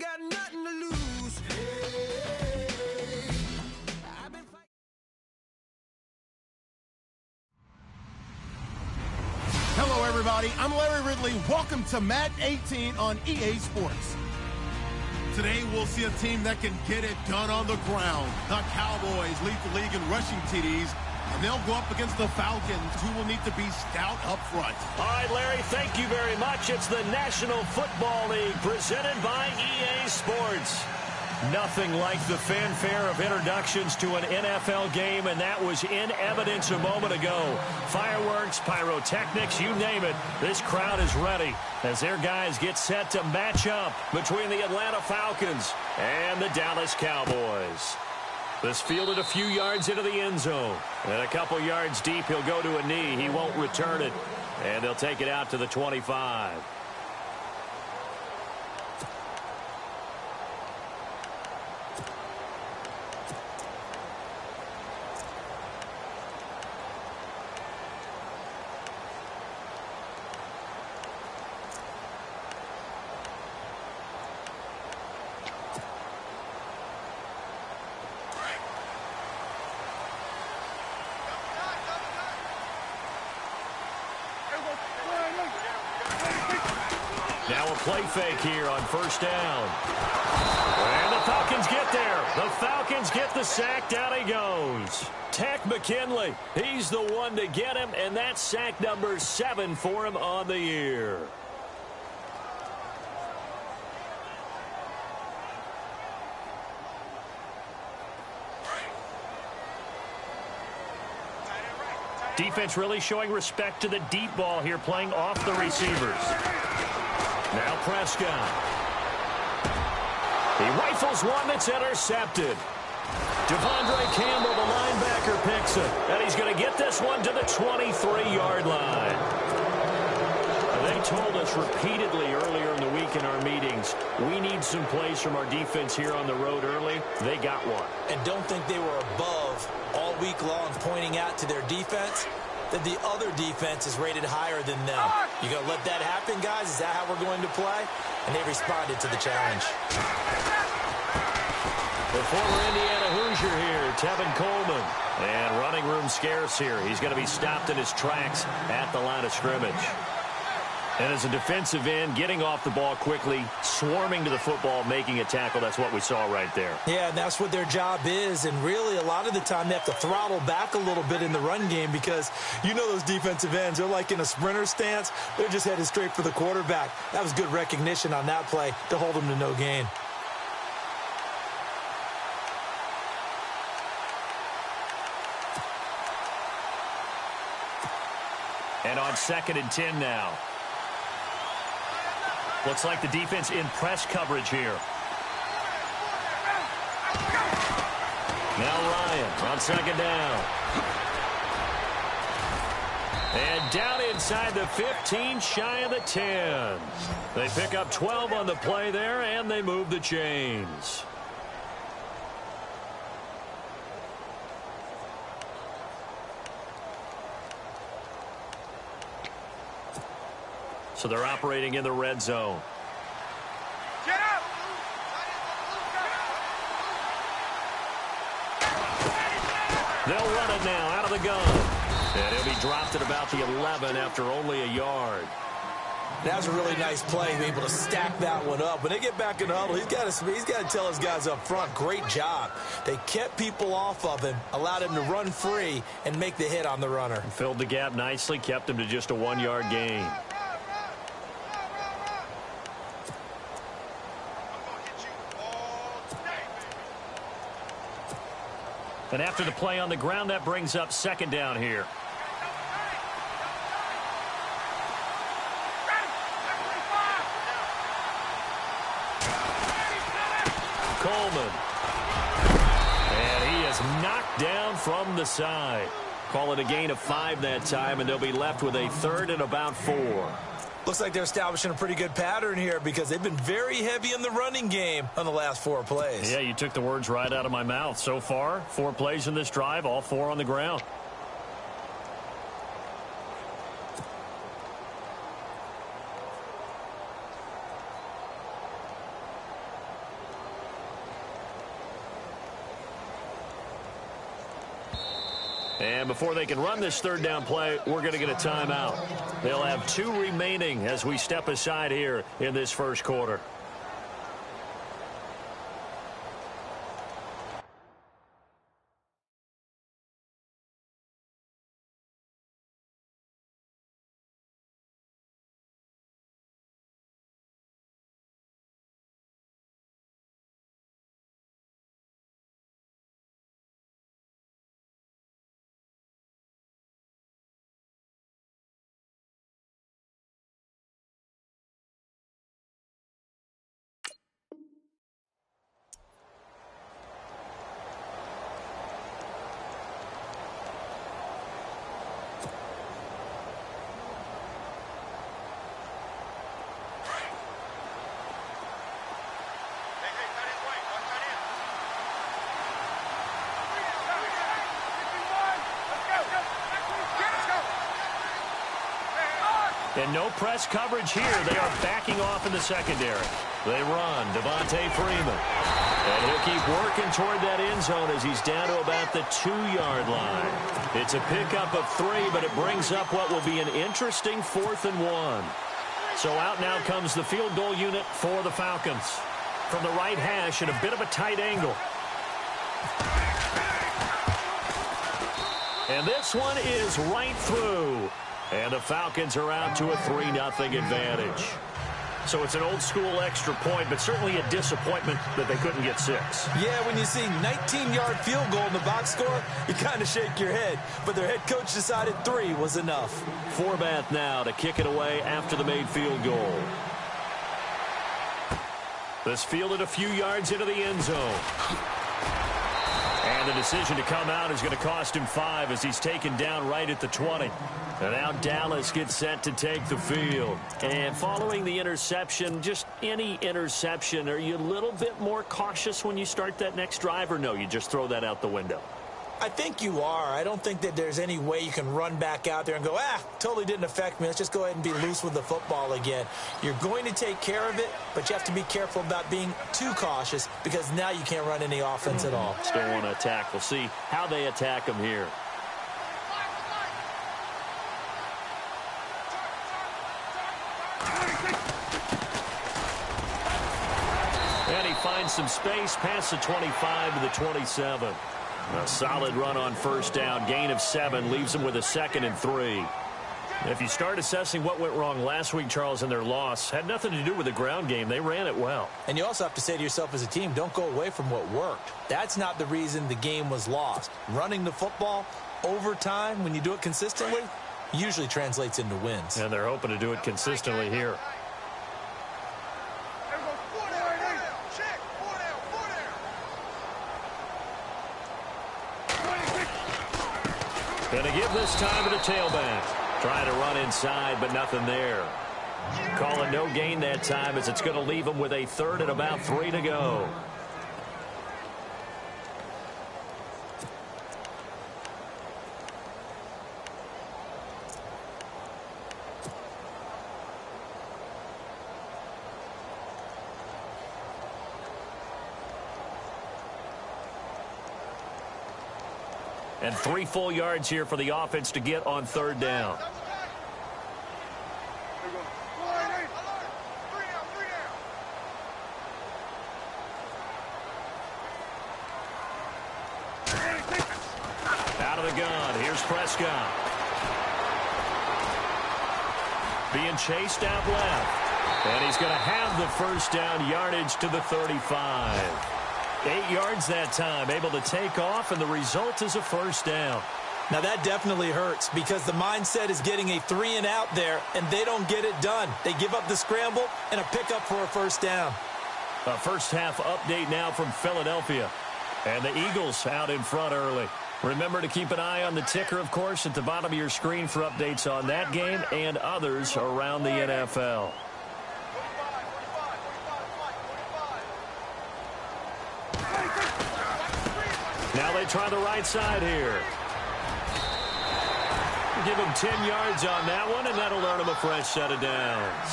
got nothing to lose. Hey, I've been fighting. Hello, everybody. I'm Larry Ridley. Welcome to Madden 18 on EA Sports. Today, we'll see a team that can get it done on the ground. The Cowboys lead the league in rushing TDs, and they'll go up against the Falcons, who will need to be stout up front. All right, Larry, thank you very much. It's the National Football League presented by EA Sports. Nothing like the fanfare of introductions to an NFL game, and that was in evidence a moment ago. Fireworks, pyrotechnics, you name it. This crowd is ready as their guys get set to match up between the Atlanta Falcons and the Dallas Cowboys. This fielded a few yards into the end zone. And a couple yards deep, he'll go to a knee. He won't return it. And they'll take it out to the 25. Now a play fake here on first down. And the Falcons get there. The Falcons get the sack. Down he goes. Tech McKinley. He's the one to get him, and that's sack number 7 for him on the year. Defense really showing respect to the deep ball here, playing off the receivers. Now Prescott. He rifles one that's intercepted. Devondre Campbell, the linebacker, picks it. And he's going to get this one to the 23-yard line. They told us repeatedly earlier in the week in our meetings, we need some plays from our defense here on the road early. They got one. And don't think they were above all week long pointing out to their defense that the other defense is rated higher than them. You going to let that happen, guys? Is that how we're going to play? And they responded to the challenge. The former Indiana Hoosier here, Tevin Coleman. And running room scarce here. He's going to be stopped in his tracks at the line of scrimmage. And as a defensive end, getting off the ball quickly, swarming to the football, making a tackle, that's what we saw right there. Yeah, and that's what their job is. And really, a lot of the time, they have to throttle back a little bit in the run game because you know those defensive ends, they're like in a sprinter stance. They're just headed straight for the quarterback. That was good recognition on that play to hold them to no gain. And on 2nd and 10 now. Looks like the defense in press coverage here. Now Ryan on 2nd down. And down inside the 15, shy of the 10. They pick up 12 on the play there, and they move the chains. So they're operating in the red zone. Get up! They'll run it now out of the gun. And he'll be dropped at about the 11 after only a yard. That was a really nice play, being able to stack that one up. When they get back in the huddle, he's got to tell his guys up front, great job. They kept people off of him, allowed him to run free, and make the hit on the runner. Filled the gap nicely, kept him to just a 1-yard gain. And after the play on the ground, that brings up 2nd down here. Coleman. And he is knocked down from the side. Call it a gain of 5 that time, and they'll be left with a 3rd and about 4. Looks like they're establishing a pretty good pattern here because they've been very heavy in the running game on the last 4 plays. Yeah, you took the words right out of my mouth. So far, 4 plays in this drive, all 4 on the ground. And before they can run this third down play, we're going to get a timeout. They'll have 2 remaining as we step aside here in this first quarter. And no press coverage here. They are backing off in the secondary. They run. Devontae Freeman. And he'll keep working toward that end zone as he's down to about the 2-yard line. It's a pickup of 3, but it brings up what will be an interesting 4th and 1. So out now comes the field goal unit for the Falcons. From the right hash at a bit of a tight angle. And this one is right through. And the Falcons are out to a 3-0 advantage. So it's an old-school extra point, but certainly a disappointment that they couldn't get 6. Yeah, when you see 19-yard field goal in the box score, you kind of shake your head. But their head coach decided 3 was enough. Forbath now to kick it away after the made field goal. This fielded a few yards into the end zone. And the decision to come out is going to cost him 5 as he's taken down right at the 20. And now Dallas gets set to take the field. And following the interception, just any interception, are you a little bit more cautious when you start that next drive, or no, you just throw that out the window? I think you are. I don't think that there's any way you can run back out there and go, totally didn't affect me. Let's just go ahead and be loose with the football again. You're going to take care of it, but you have to be careful about being too cautious because now you can't run any offense at all. Still want to attack. We'll see how they attack him here. And he finds some space past the 25 to the 27. A solid run on first down. Gain of 7 leaves them with a 2nd and 3. If you start assessing what went wrong last week, Charles, in their loss, had nothing to do with the ground game. They ran it well. And you also have to say to yourself as a team, don't go away from what worked. That's not the reason the game was lost. Running the football over time, when you do it consistently, usually translates into wins. And they're hoping to do it consistently here. Going to give this time to the tailback. Trying to run inside, but nothing there. Calling no gain that time as it's going to leave them with a 3rd and about 3 to go. And 3 full yards here for the offense to get on 3rd down. Out of the gun. Here's Prescott. Being chased out left. And he's going to have the first down yardage to the 35. 8 yards that time, able to take off, and the result is a first down. Now that definitely hurts because the mindset is getting a 3 and out there, and they don't get it done. They give up the scramble and a pickup for a first down. A first half update now from Philadelphia. And the Eagles out in front early. Remember to keep an eye on the ticker, of course, at the bottom of your screen for updates on that game and others around the NFL. Now they try the right side here. Give him 10 yards on that one, and that'll earn him a fresh set of downs.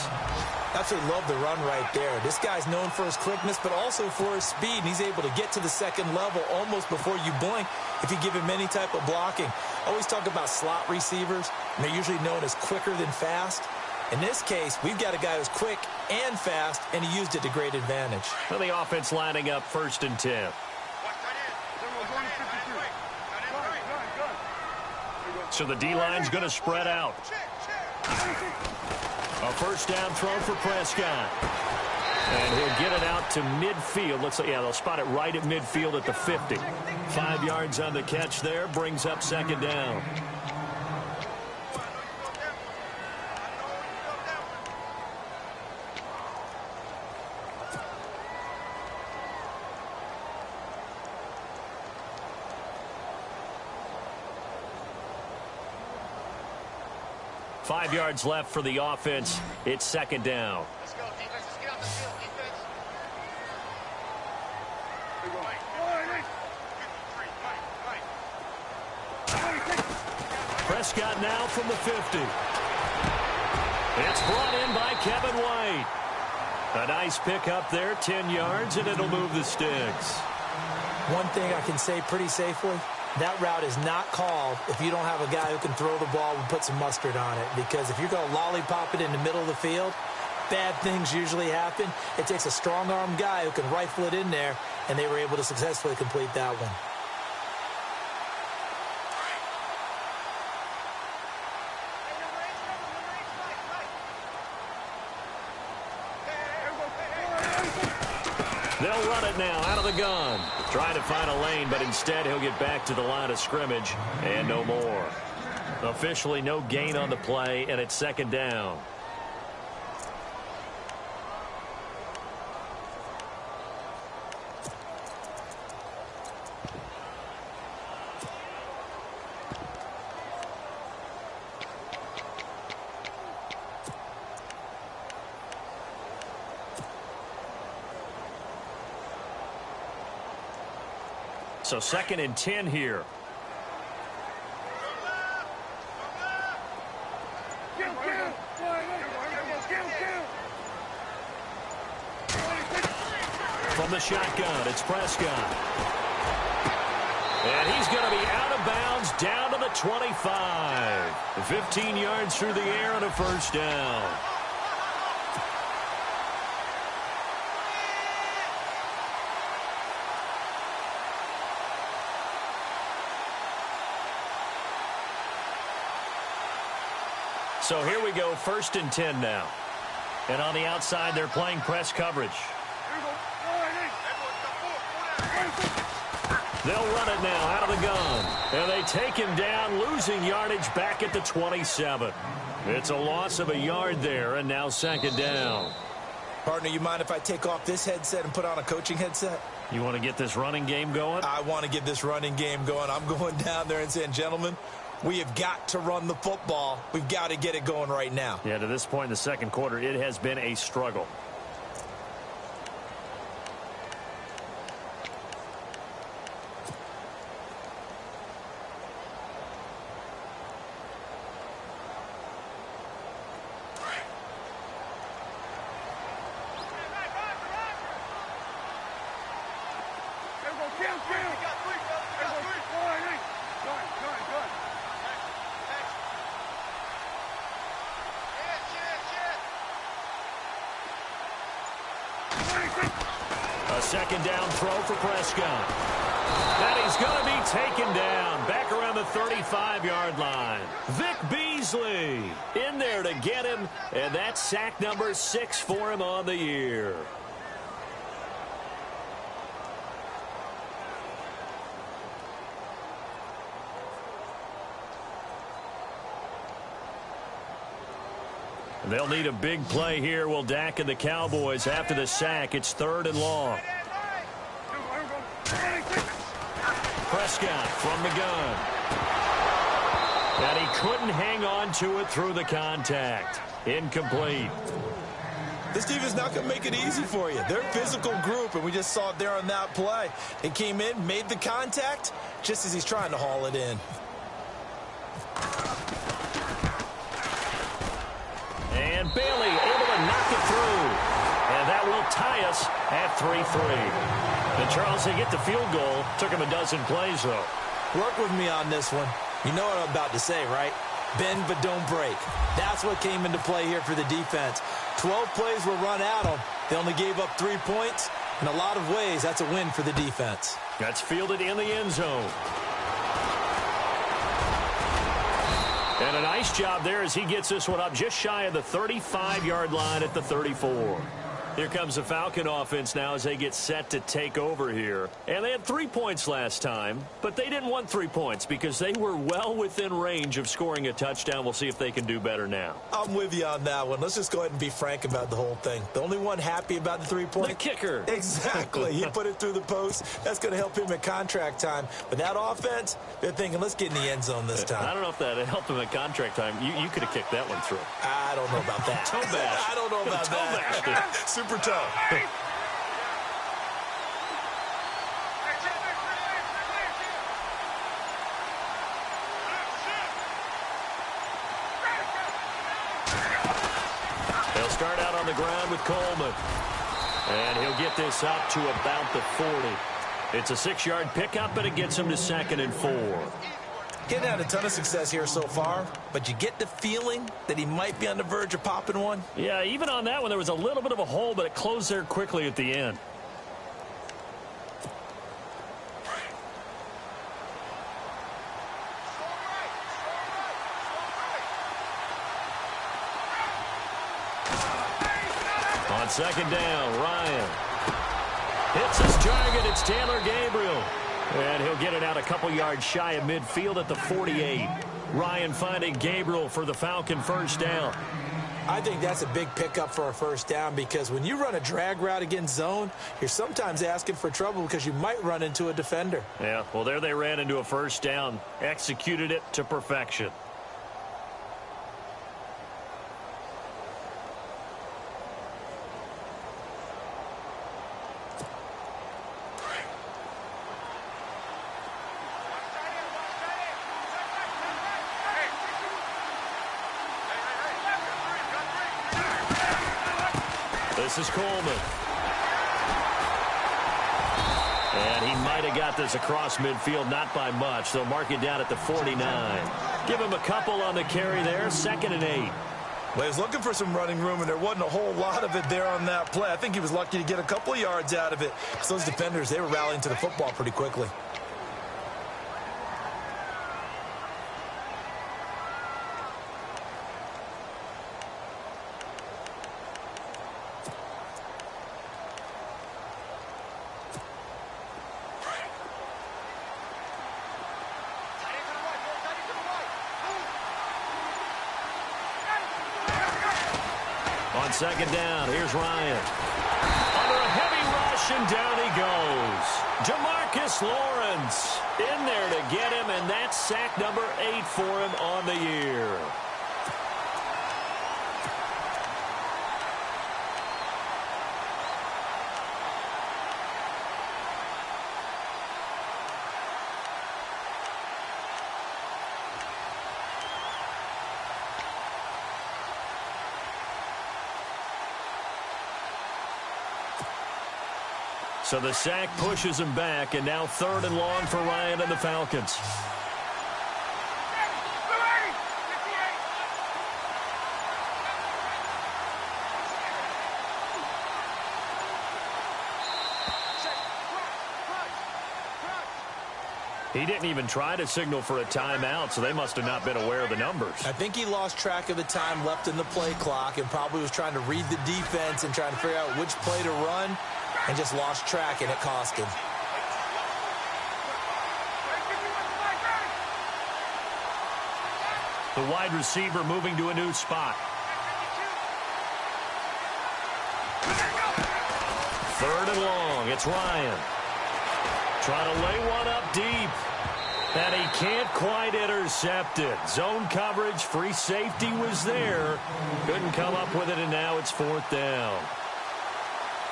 Absolutely love the run right there. This guy's known for his quickness, but also for his speed. And he's able to get to the second level almost before you blink if you give him any type of blocking. I always talk about slot receivers, and they're usually known as quicker than fast. In this case, we've got a guy who's quick and fast, and he used it to great advantage. Well, the offense lining up 1st and 10. So the D-line's going to spread out. A first down throw for Prescott. And he'll get it out to midfield. Looks like, yeah, they'll spot it right at midfield at the 50. 5 yards on the catch there, brings up 2nd down. Five yards left for the offense. It's 2nd down. Let's go, defense. Let's get out the field, defense. Prescott now from the 50. It's brought in by Kevin White. A nice pick up there, 10 yards, and it'll move the sticks. One thing I can say pretty safely, that route is not called if you don't have a guy who can throw the ball and put some mustard on it. Because if you're going to lollipop it in the middle of the field, bad things usually happen. It takes a strong-arm guy who can rifle it in there, and they were able to successfully complete that one. They'll run it now out of the gun. Trying to find a lane, but instead he'll get back to the line of scrimmage and no more. Officially no gain on the play, and it's 2nd down. So 2nd and 10 here. From the shotgun, it's Prescott. And he's going to be out of bounds down to the 25. 15 yards through the air and a first down. So here we go, 1st and 10 now. And on the outside, they're playing press coverage. They'll run it now out of the gun. And they take him down, losing yardage back at the 27. It's a loss of a yard there, and now 2nd down. Partner, you mind if I take off this headset and put on a coaching headset? You want to get this running game going? I want to get this running game going. I'm going down there and saying, gentlemen, we have got to run the football. We've got to get it going right now. Yeah, to this point in the 2nd quarter, it has been a struggle. A 2nd down throw for Prescott. And he's going to be taken down back around the 35-yard line. Vic Beasley in there to get him, and that's sack number 6 for him on the year. They'll need a big play here. Will Dak and the Cowboys after the sack. It's 3rd and long. Prescott from the gun. And he couldn't hang on to it through the contact. Incomplete. This team is not going to make it easy for you. They're a physical group, and we just saw it there on that play. It came in, made the contact, just as he's trying to haul it in. And Bailey able to to knock it through. And that will tie us at 3-3. And, Charles, they get the field goal. Took him a dozen plays, though. Work with me on this one. You know what I'm about to say, right? Bend but don't break. That's what came into play here for the defense. 12 plays were run at them. They only gave up 3 points. In a lot of ways, that's a win for the defense. That's fielded in the end zone. And a nice job there as he gets this one up just shy of the 35-yard line at the 34. Here comes the Falcon offense now as they get set to take over here. And they had 3 points last time, but they didn't want 3 points because they were well within range of scoring a touchdown. We'll see if they can do better now. I'm with you on that one. Let's just go ahead and be frank about the whole thing. The only one happy about the 3 points? The kicker. Exactly. He put it through the post. That's going to help him at contract time. But that offense, they're thinking, let's get in the end zone this time. I don't know if that helped him at contract time. You could have kicked that one through. I don't know about that. Toe bash. I don't know about Toe that. bashed. Super tough. They'll start out on the ground with Coleman. And he'll get this up to about the 40. It's a 6-yard pickup, but it gets him to 2nd and 4. Getting had a ton of success here so far, but you get the feeling that he might be on the verge of popping one. Yeah, even on that one, there was a little bit of a hole, but it closed there quickly at the end. On 2nd down, Ryan hits his target. It's Taylor Gabriel. And he'll get it out a couple yards shy of midfield at the 48. Ryan finding Gabriel for the Falcon first down. I think that's a big pickup for a first down because when you run a drag route against zone, you're sometimes asking for trouble because you might run into a defender. Yeah, well, there they ran into a first down, executed it to perfection. This is Coleman. And he might have got this across midfield, not by much. They'll mark it down at the 49. Give him a couple on the carry there, 2nd and 8. Well, he was looking for some running room, and there wasn't a whole lot of it there on that play. I think he was lucky to get a couple of yards out of it because those defenders, they were rallying to the football pretty quickly. On 2nd down, here's Ryan. Under a heavy rush, and down he goes. Jamarcus Lawrence in there to get him, and that's sack number 8 for him on the year. So the sack pushes him back, and now 3rd and long for Ryan and the Falcons. He didn't even try to signal for a timeout, so they must have not been aware of the numbers. I think he lost track of the time left in the play clock and probably was trying to read the defense and trying to figure out which play to run and just lost track, and it cost him. The wide receiver moving to a new spot. 3rd and long. It's Ryan. Trying to lay one up deep. And he can't quite intercept it. Zone coverage, free safety was there. Couldn't come up with it, and now it's 4th down.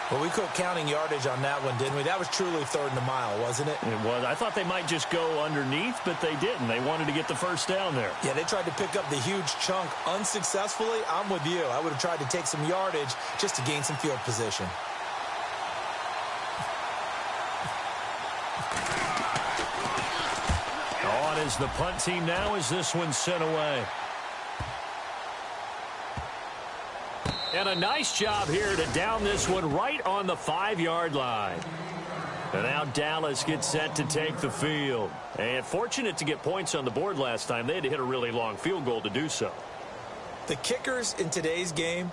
Well, we quit counting yardage on that one, didn't we? That was truly 3rd and a mile, wasn't it? It was. I thought they might just go underneath, but they didn't. They wanted to get the first down there. Yeah, they tried to pick up the huge chunk unsuccessfully. I'm with you. I would have tried to take some yardage just to gain some field position. On is the punt team now as this one's sent away. And a nice job here to down this one right on the 5-yard line. And now Dallas gets set to take the field. And fortunate to get points on the board last time. They had to hit a really long field goal to do so. The kickers in today's game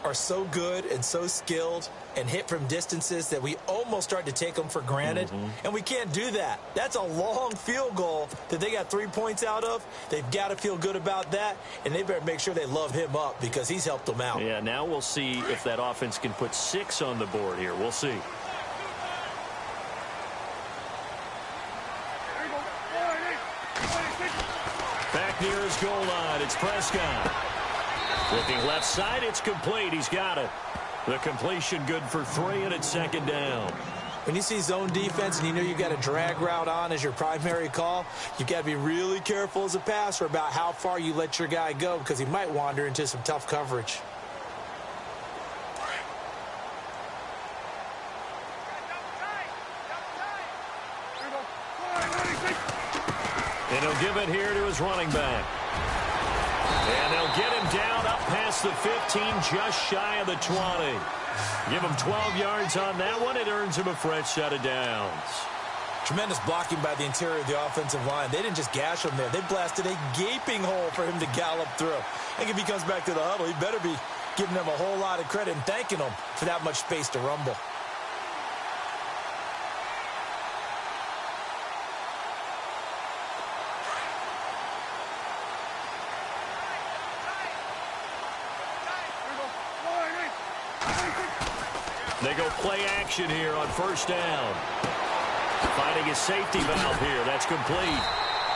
are so good and so skilled and hit from distances that we almost start to take them for granted. And we can't do that. That's a long field goal that they got 3 points out of. They've got to feel good about that, and they better make sure they love him up because he's helped them out. Yeah, now we'll see if that offense can put 6 on the board here. We'll see. Back near his goal line, it's Prescott. Looking left side, it's complete. He's got it. The completion good for 3, and it's 2nd down. When you see zone defense and you know you've got a drag route on as your primary call, you've got to be really careful as a passer about how far you let your guy go because he might wander into some tough coverage. And he'll give it here to his running back. And they'll get him down up past the 15, just shy of the 20. Give him 12 yards on that one. It earns him a fresh set of downs. Tremendous blocking by the interior of the offensive line. They didn't just gash him there. They blasted a gaping hole for him to gallop through. I think if he comes back to the huddle, he better be giving them a whole lot of credit and thanking them for that much space to rumble. They go play action here on 1st down. Finding a safety valve here. That's complete.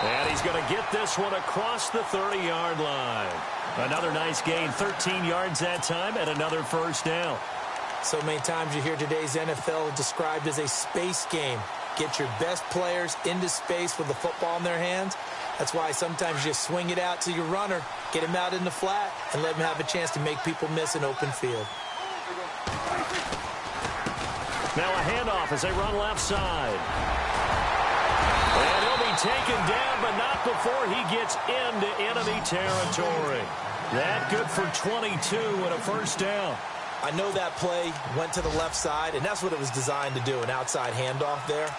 And he's going to get this one across the 30-yard line. Another nice gain, 13 yards that time, and another 1st down. So many times you hear today's NFL described as a space game. Get your best players into space with the football in their hands. That's why sometimes you swing it out to your runner, get him out in the flat, and let him have a chance to make people miss an open field. Now a handoff as they run left side. And he'll be taken down, but not before he gets into enemy territory. That good for 22 and a 1st down. I know that play went to the left side, and that's what it was designed to do, an outside handoff there.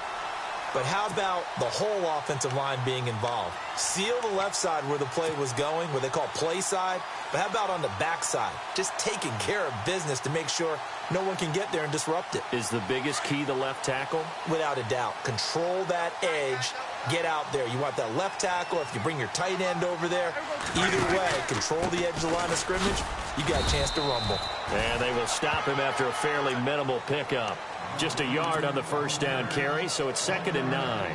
But how about the whole offensive line being involved? Seal the left side where the play was going, what they call play side. But how about on the back side? Just taking care of business to make sure no one can get there and disrupt it. Is the biggest key the left tackle? Without a doubt. Control that edge. Get out there. You want that left tackle. If you bring your tight end over there, either way, control the edge of the line of scrimmage. You got a chance to rumble. And they will stop him after a fairly minimal pickup. Just a yard on the 1st down carry, so it's 2nd and 9.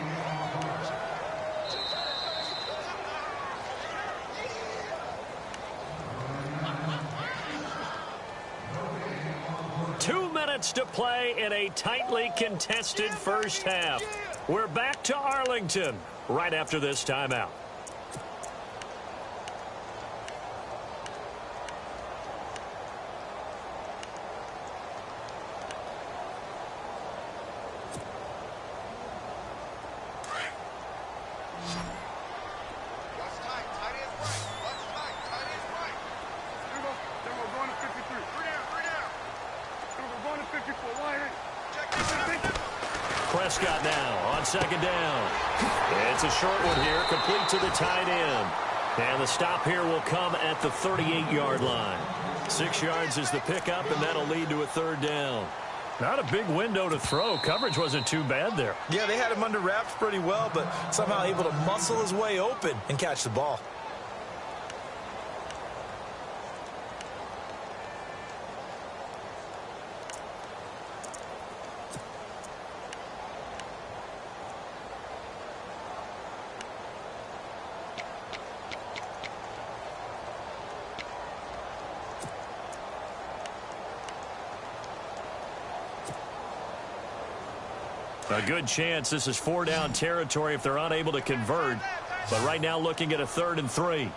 Two minutes to play in a tightly contested first half. We're back to Arlington right after this timeout. Prescott now on 2nd down. It's a short one here, complete to the tight end. And the stop here will come at the 38-yard line. 6 yards is the pickup, and that'll lead to a 3rd down. Not a big window to throw. Coverage wasn't too bad there. Yeah, they had him under wraps pretty well, but somehow able to muscle his way open and catch the ball. A good chance this is 4-down territory if they're unable to convert. But right now looking at a 3rd and 3.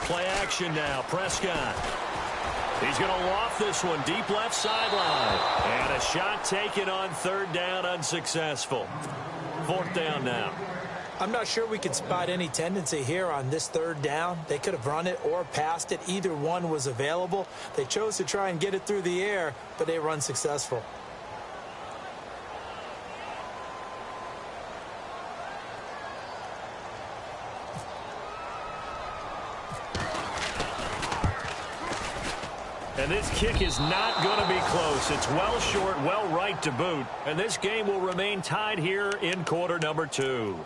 Play action now. Prescott. He's going to loft this one deep left sideline. And a shot taken on 3rd down, unsuccessful. 4th down now. I'm not sure we could spot any tendency here on this 3rd down. They could have run it or passed it. Either one was available. They chose to try and get it through the air, but they were unsuccessful. And this kick is not going to be close. It's well short, well right to boot. And this game will remain tied here in quarter number 2.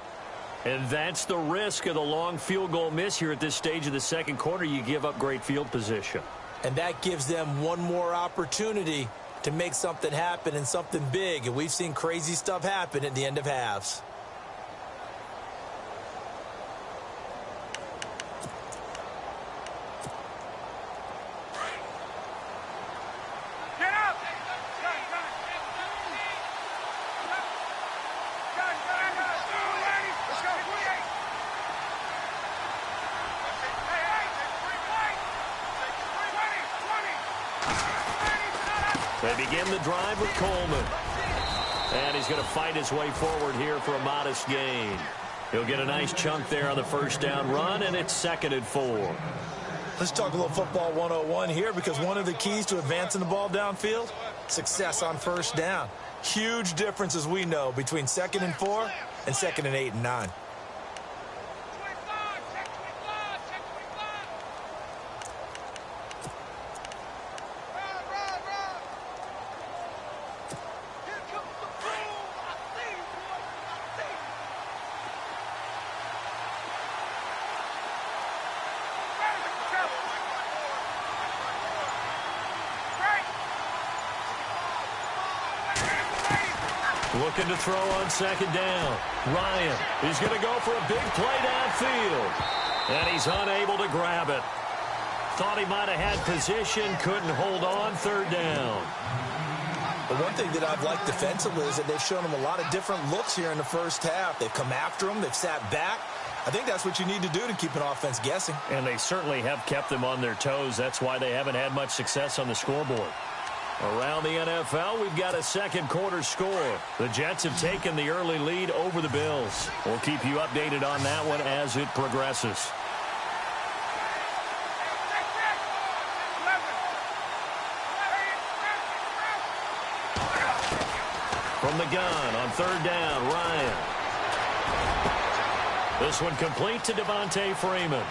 And that's the risk of the long field goal miss here at this stage of the second quarter. You give up great field position. And that gives them one more opportunity to make something happen and something big. And we've seen crazy stuff happen at the end of halves. They begin the drive with Coleman. And he's going to fight his way forward here for a modest gain. He'll get a nice chunk there on the 1st down run, and it's 2nd and 4. Let's talk a little football 101 here, because one of the keys to advancing the ball downfield, success on 1st down. Huge difference, as we know, between 2nd and 4 and 2nd and 8 and 9. Looking to throw on 2nd down. Ryan, he's going to go for a big play downfield. And he's unable to grab it. Thought he might have had position, couldn't hold on. 3rd down. But one thing that I've liked defensively is that they've shown them a lot of different looks here in the 1st half. They've come after them. They've sat back. I think that's what you need to do to keep an offense guessing. And they certainly have kept them on their toes. That's why they haven't had much success on the scoreboard. Around the NFL, we've got a second quarter score. The Jets have taken the early lead over the Bills. We'll keep you updated on that one as it progresses. From the gun on 3rd down, Ryan. This one complete to Devontae Freeman.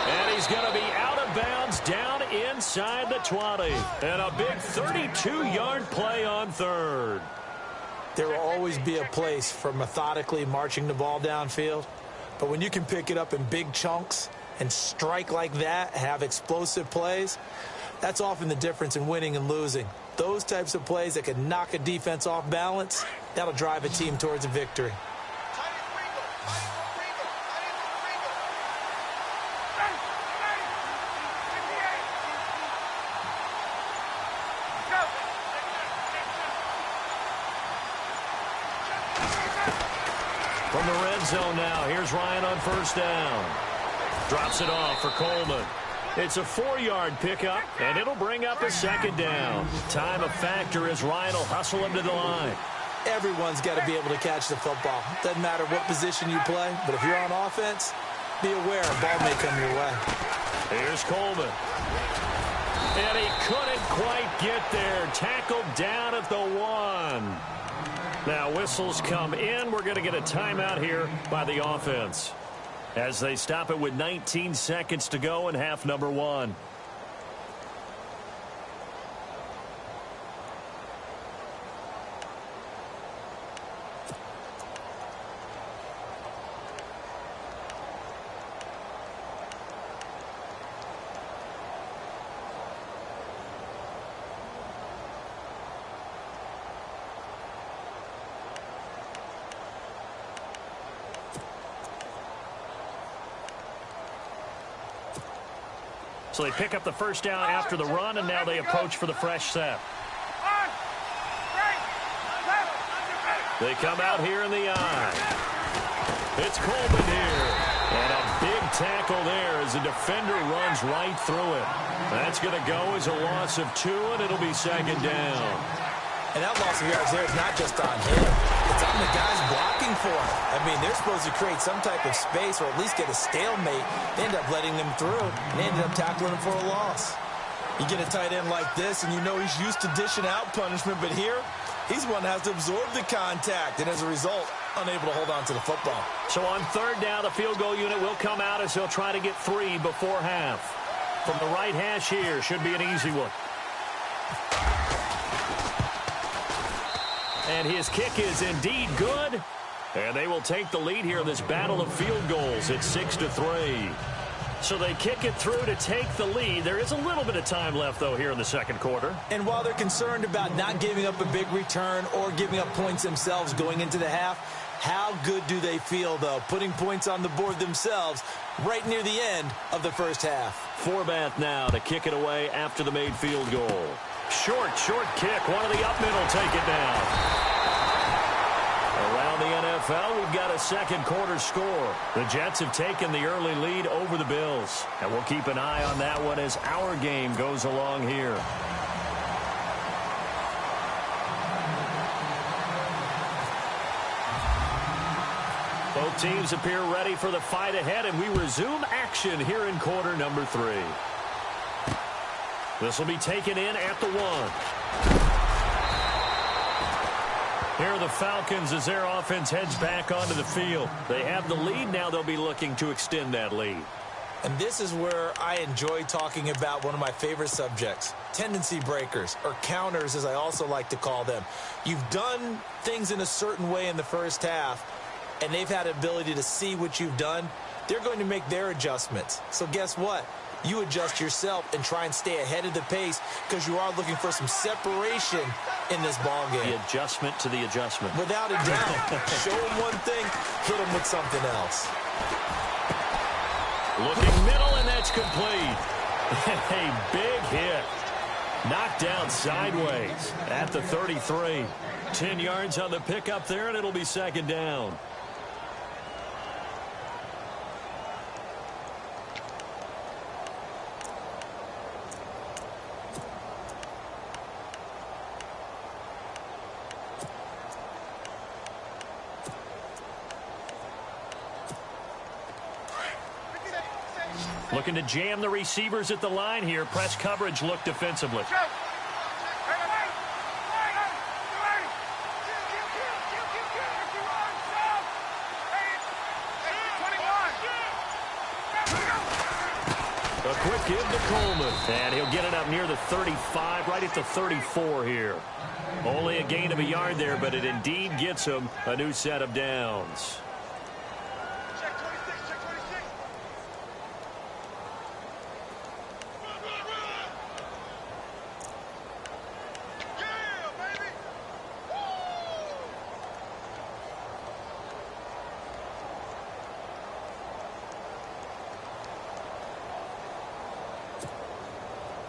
And he's going to be out of bounds down inside the 20. And a big 32-yard play on 3rd. There will always be a place for methodically marching the ball downfield. But when you can pick it up in big chunks and strike like that, have explosive plays, that's often the difference in winning and losing. Those types of plays that can knock a defense off balance, that'll drive a team towards a victory. From the red zone now, here's Ryan on 1st down. Drops it off for Coleman. It's a 4-yard pickup, and it'll bring up a 2nd down. Time a factor as Ryan will hustle him to the line. Everyone's got to be able to catch the football. Doesn't matter what position you play, but if you're on offense, be aware a ball may come your way. Here's Coleman. And he couldn't quite get there. Tackled down at the 1. Now whistles come in. We're going to get a timeout here by the offense as they stop it with 19 seconds to go in half number 1. So they pick up the first down after the run, and now they approach for the fresh set. They come out here in the eye. It's Coleman here. And a big tackle there as the defender runs right through it. That's going to go as a loss of 2, and it'll be second down. And that loss of yards there is not just on him. It's on the guys blocking for him. I mean, they're supposed to create some type of space or at least get a stalemate. They end up letting them through, and they ended up tackling him for a loss. You get a tight end like this, and you know he's used to dishing out punishment, but here, he's one that has to absorb the contact, and as a result, unable to hold on to the football. So on third down, the field goal unit will come out as they'll try to get 3 before half. From the right hash here, should be an easy one. And his kick is indeed good. And they will take the lead here in this battle of field goals at 6-3. So they kick it through to take the lead. There is a little bit of time left, though, here in the second quarter. And while they're concerned about not giving up a big return or giving up points themselves going into the half, how good do they feel, though, putting points on the board themselves right near the end of the first half? Forbath now to kick it away after the made field goal. Short kick. One of the up middle take it down. Around the NFL, we've got a second quarter score. The Jets have taken the early lead over the Bills. And we'll keep an eye on that one as our game goes along here. Both teams appear ready for the fight ahead, and we resume action here in quarter number 3. This will be taken in at the 1. Here are the Falcons as their offense heads back onto the field. They have the lead. Now they'll be looking to extend that lead. And this is where I enjoy talking about one of my favorite subjects, tendency breakers, or counters as I also like to call them. You've done things in a certain way in the first half, and they've had the ability to see what you've done. They're going to make their adjustments. So guess what? You adjust yourself and try and stay ahead of the pace because you are looking for some separation in this ball game. The adjustment to the adjustment. Without a doubt. Show them one thing, hit them with something else. Looking middle, and that's complete. A big hit. Knocked down sideways at the 33. 10 yards on the pickup there, and it'll be second down. Looking to jam the receivers at the line here. Press coverage look defensively. A quick give to Coleman. And he'll get it up near the 35, right at the 34 here. Only a gain of a yard there, but it indeed gets him a new set of downs.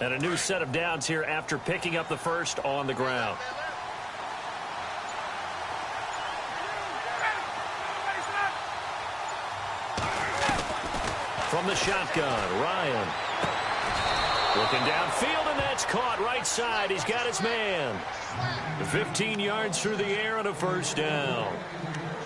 And a new set of downs here after picking up the first on the ground. From the shotgun, Ryan. Looking downfield, and that's caught right side. He's got his man. 15 yards through the air and a first down.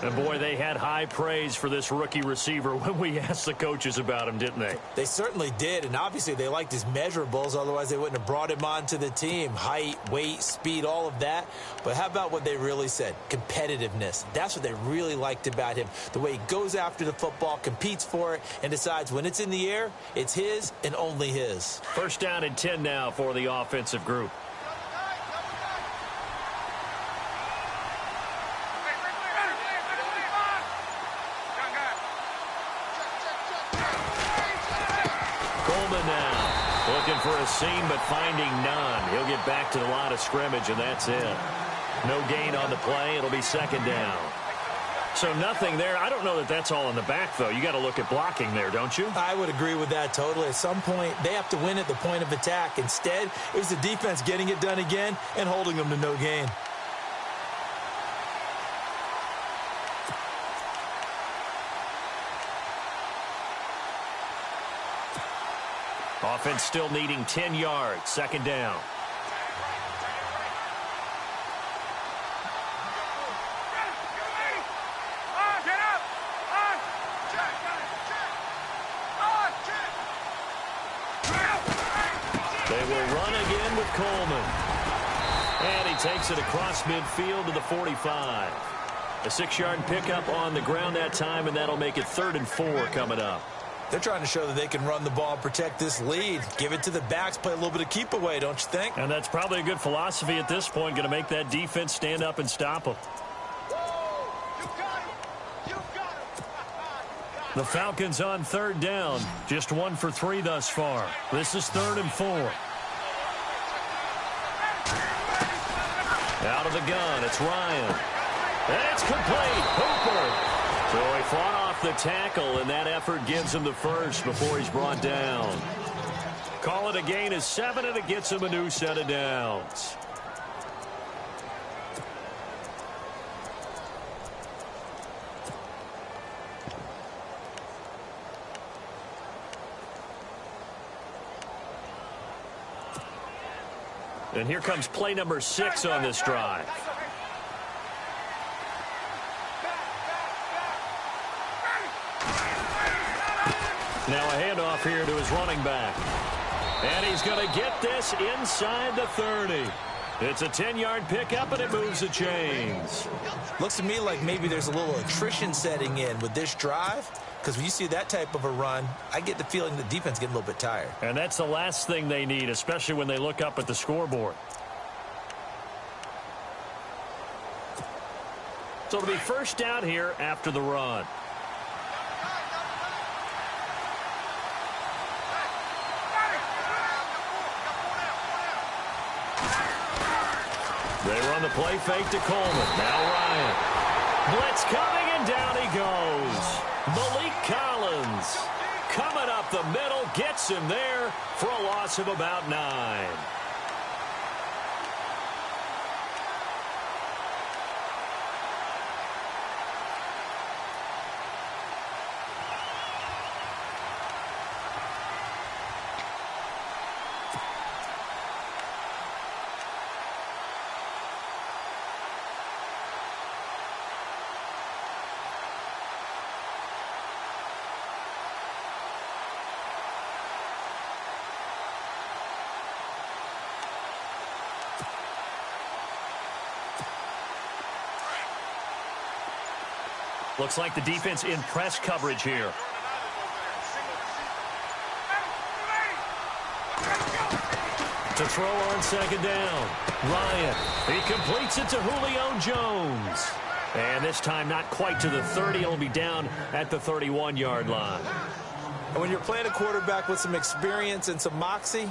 And, boy, they had high praise for this rookie receiver when we asked the coaches about him, didn't they? They certainly did, and obviously they liked his measurables. Otherwise, they wouldn't have brought him onto the team. Height, weight, speed, all of that. But how about what they really said? Competitiveness. That's what they really liked about him. The way he goes after the football, competes for it, and decides when it's in the air, it's his and only his. First down and 10 now for the offensive group. For a seam, but finding none. He'll get back to the line of scrimmage, and that's it. No gain on the play. It'll be second down. So nothing there. I don't know that that's all in the back, though. You got to look at blocking there, don't you? I would agree with that totally. At some point, they have to win at the point of attack. Instead, it was the defense getting it done again and holding them to no gain. Offense still needing 10 yards. Second down. They will run again with Coleman. And he takes it across midfield to the 45. A 6-yard pickup on the ground that time, and that'll make it 3rd and 4 coming up. They're trying to show that they can run the ball and protect this lead. Give it to the backs, play a little bit of keep away, don't you think? And that's probably a good philosophy at this point, going to make that defense stand up and stop them. The Falcons on 3rd down. Just 1 for 3 thus far. This is 3rd and 4. Out of the gun, it's Ryan. And it's complete. Hooper. So he fought off the tackle, and that effort gives him the first before he's brought down. Call it a gain of 7, and it gets him a new set of downs. And here comes play number 6 on this drive. Now a handoff here to his running back. And he's going to get this inside the 30. It's a 10-yard pickup, and it moves the chains. Looks to me like maybe there's a little attrition setting in with this drive, because when you see that type of a run, I get the feeling the defense getting a little bit tired. And that's the last thing they need, especially when they look up at the scoreboard. So it'll be first down here after the run. They run the play fake to Coleman. Now Ryan. Blitz coming, and down he goes. Malik Collins coming up the middle, gets him there for a loss of about 9. Looks like the defense in press coverage here. To throw on second down. Ryan. He completes it to Julio Jones. And this time not quite to the 30. It'll be down at the 31-yard line. And when you're playing a quarterback with some experience and some moxie,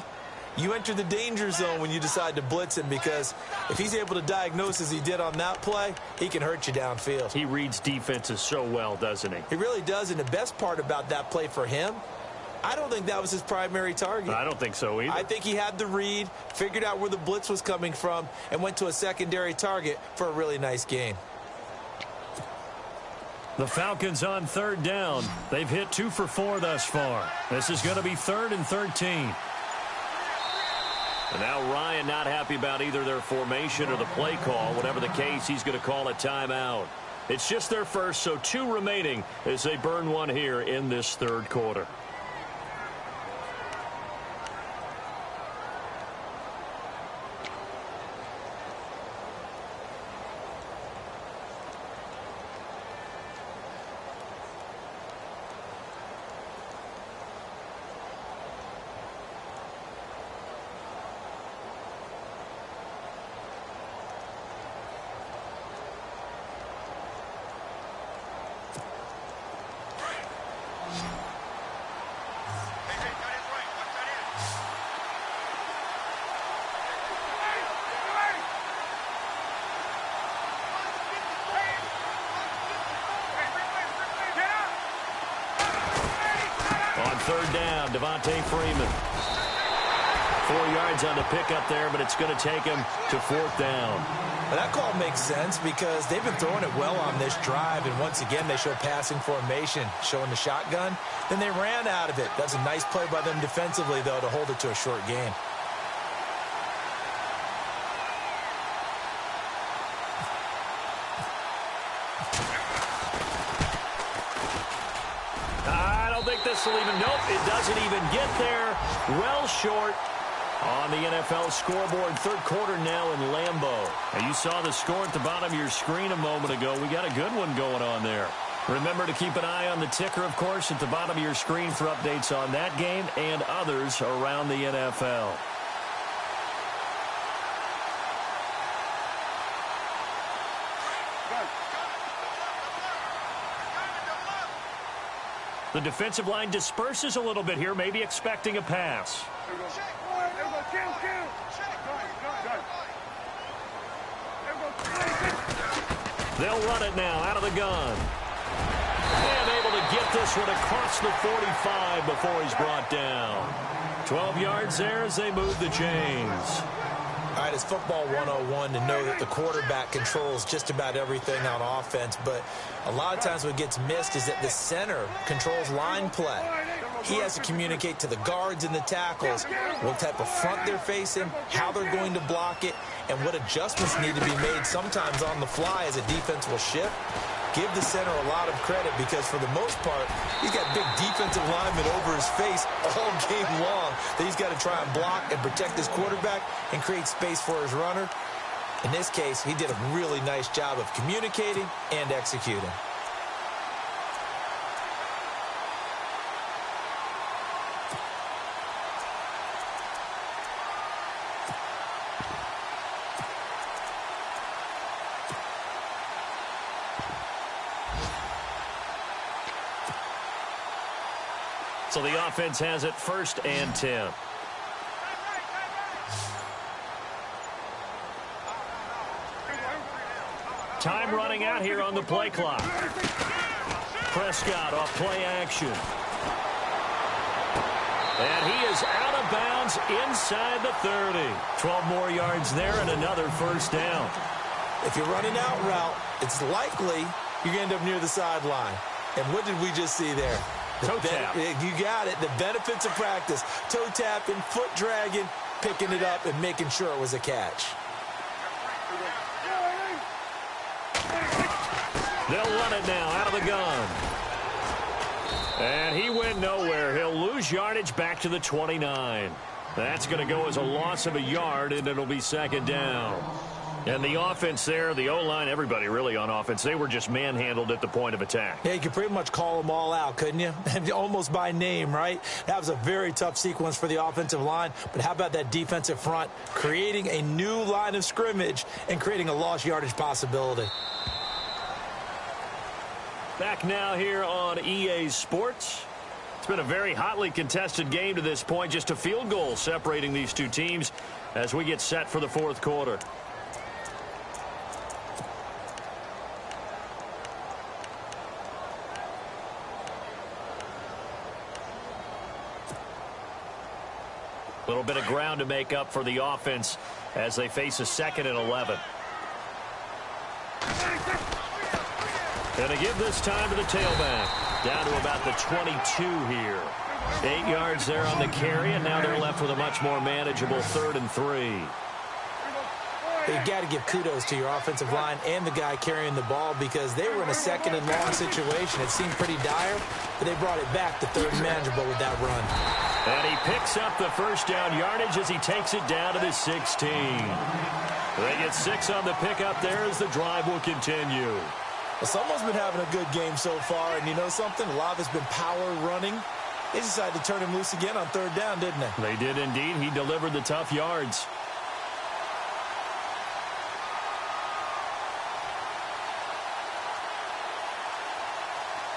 you enter the danger zone when you decide to blitz him, because if he's able to diagnose as he did on that play, he can hurt you downfield. He reads defenses so well, doesn't he? He really does, and the best part about that play for him, I don't think that was his primary target. I don't think so either. I think he had the read, figured out where the blitz was coming from, and went to a secondary target for a really nice gain. The Falcons on 3rd down. They've hit 2 for 4 thus far. This is going to be 3rd and 13. And now Ryan not happy about either their formation or the play call. Whatever the case, he's going to call a timeout. It's just their first, so 2 remaining as they burn one here in this 3rd quarter. third down. Devontae Freeman. 4 yards on the pickup there, but it's going to take him to fourth down. Well, that call makes sense because they've been throwing it well on this drive, and once again they show passing formation, showing the shotgun. Then they ran out of it. That's a nice play by them defensively, though, to hold it to a short gain. This will even, nope, it doesn't even get there. Well short on the NFL scoreboard. Third quarter now in Lambeau. Now you saw the score at the bottom of your screen a moment ago. We got a good one going on there. Remember to keep an eye on the ticker, of course, at the bottom of your screen for updates on that game and others around the NFL. The defensive line disperses a little bit here, maybe expecting a pass. They'll run it now out of the gun. And able to get this one across the 45 before he's brought down. 12 yards there as they move the chains. All right, it's football 101 to know that the quarterback controls just about everything on offense, but a lot of times what gets missed is that the center controls line play. He has to communicate to the guards and the tackles what type of front they're facing, how they're going to block it, and what adjustments need to be made sometimes on the fly as a defense will shift. Give the center a lot of credit because for the most part, he's got big defensive linemen over his face all game long that he's got to try and block and protect his quarterback and create space for his runner. In this case, he did a really nice job of communicating and executing. So the offense has it 1st and 10. Time running out here on the play clock. Prescott off play action. And he is out of bounds inside the 30. 12 more yards there and another first down. If you're running out route, it's likely you're going to end up near the sideline. And what did we just see there? Toe tap. You got it. The benefits of practice. Toe tapping, foot dragging, picking it up, and making sure it was a catch. They'll run it now out of the gun. And he went nowhere. He'll lose yardage back to the 29. That's going to go as a loss of a yard, and it'll be 2nd down. And the offense there, the O-line, everybody really on offense, they were just manhandled at the point of attack. Yeah, you could pretty much call them all out, couldn't you? Almost by name, right? That was a very tough sequence for the offensive line. But how about that defensive front creating a new line of scrimmage and creating a lost yardage possibility? Back now here on EA Sports. It's been a very hotly contested game to this point. Just a field goal separating these two teams as we get set for the 4th quarter. A little bit of ground to make up for the offense as they face a 2nd and 11. And to give this time to the tailback. Down to about the 22 here. 8 yards there on the carry, and now they're left with a much more manageable 3rd and 3. You've got to give kudos to your offensive line and the guy carrying the ball because they were in a 2nd and long situation. It seemed pretty dire, but they brought it back to 3rd and manageable with that run. And he picks up the first down yardage as he takes it down to the 16. They get 6 on the pickup there as the drive will continue. Well, someone's been having a good game so far, and you know something? A lot of it's been power running. They decided to turn him loose again on 3rd down, didn't they? They did indeed. He delivered the tough yards.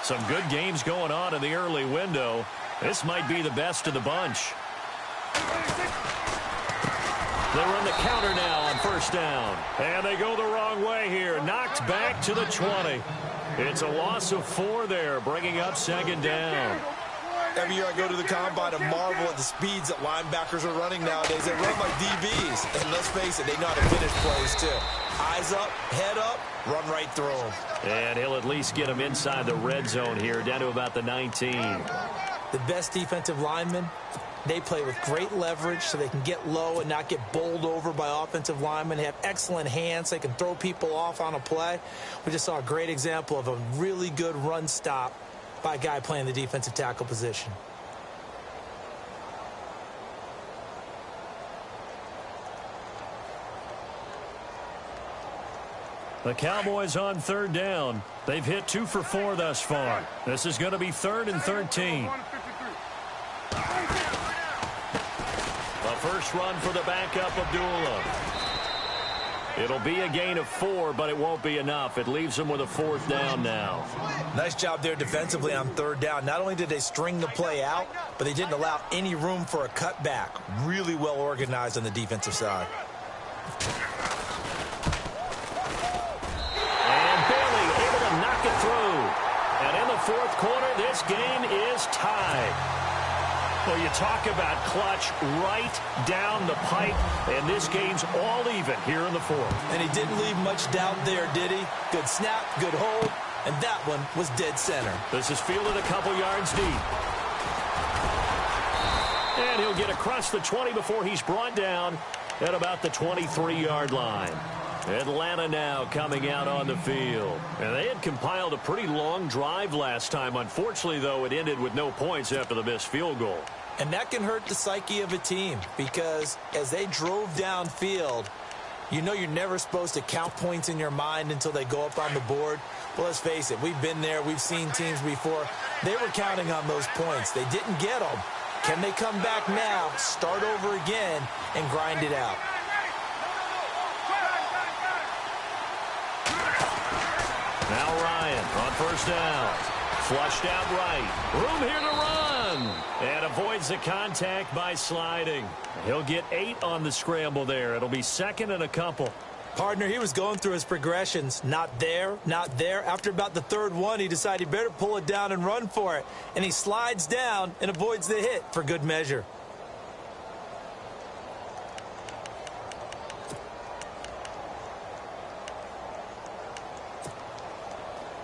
Some good games going on in the early window. This might be the best of the bunch. They run the counter now on 1st down. And they go the wrong way here. Knocked back to the 20. It's a loss of 4 there, bringing up 2nd down. Every year I go to the combine and marvel at the speeds that linebackers are running nowadays. They run like DBs. And let's face it, they know how to finish plays too. Eyes up, head up, run right through them. And he'll at least get him inside the red zone here, down to about the 19. The best defensive linemen, they play with great leverage so they can get low and not get bowled over by offensive linemen. They have excellent hands. They can throw people off on a play. We just saw a great example of a really good run stop by a guy playing the defensive tackle position. The Cowboys on third down. They've hit 2 for 4 thus far. This is going to be 3rd and 13. The first run for the backup, Abdullah. It'll be a gain of 4, but it won't be enough. It leaves them with a 4th down now. Nice job there defensively on third down. Not only did they string the play out, but they didn't allow any room for a cutback. Really well organized on the defensive side. Knock it through. And in the 4th quarter, this game is tied. Well, you talk about clutch right down the pipe, and this game's all even here in the 4th. And he didn't leave much doubt there, did he? Good snap, good hold, and that one was dead center. This is fielded a couple yards deep. And he'll get across the 20 before he's brought down at about the 23-yard line. Atlanta now coming out on the field. And they had compiled a pretty long drive last time. Unfortunately, though, it ended with no points after the missed field goal. And that can hurt the psyche of a team because as they drove downfield, you know you're never supposed to count points in your mind until they go up on the board. Well, let's face it, we've been there. We've seen teams before. They were counting on those points. They didn't get them. Can they come back now, start over again, and grind it out? Now Ryan on first down. Flushed out right. Room here to run. And avoids the contact by sliding. He'll get 8 on the scramble there. It'll be 2nd and a couple. Partner, he was going through his progressions. Not there, not there. After about the 3rd one, he decided he better pull it down and run for it. And he slides down and avoids the hit for good measure.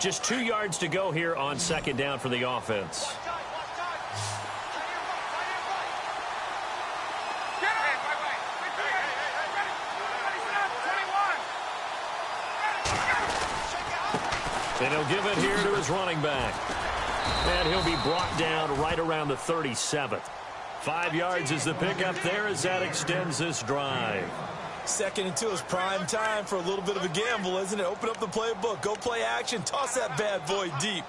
Just 2 yards to go here on 2nd down for the offense. And he'll give it here to his running back. And he'll be brought down right around the 37th. 5 yards is the pickup there as that extends this drive. 2nd and 2 is prime time for a little bit of a gamble, isn't it? Open up the playbook, go play action, toss that bad boy deep.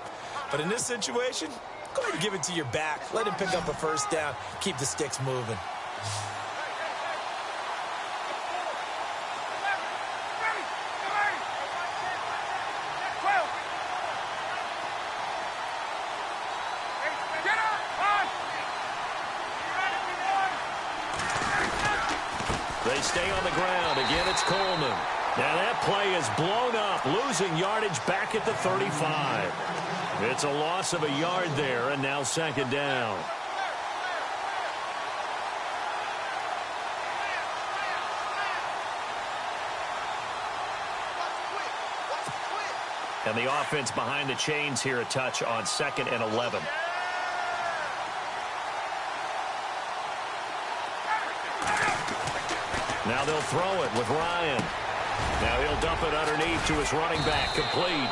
But in this situation, go ahead and give it to your back. Let him pick up a 1st down, keep the sticks moving. They stay on the ground. Again, it's Coleman. Now that play is blown up, losing yardage back at the 35. It's a loss of a yard there, and now 2nd down. And the offense behind the chains here a touch on 2nd and 11. Now they'll throw it with Ryan. Now he'll dump it underneath to his running back, complete.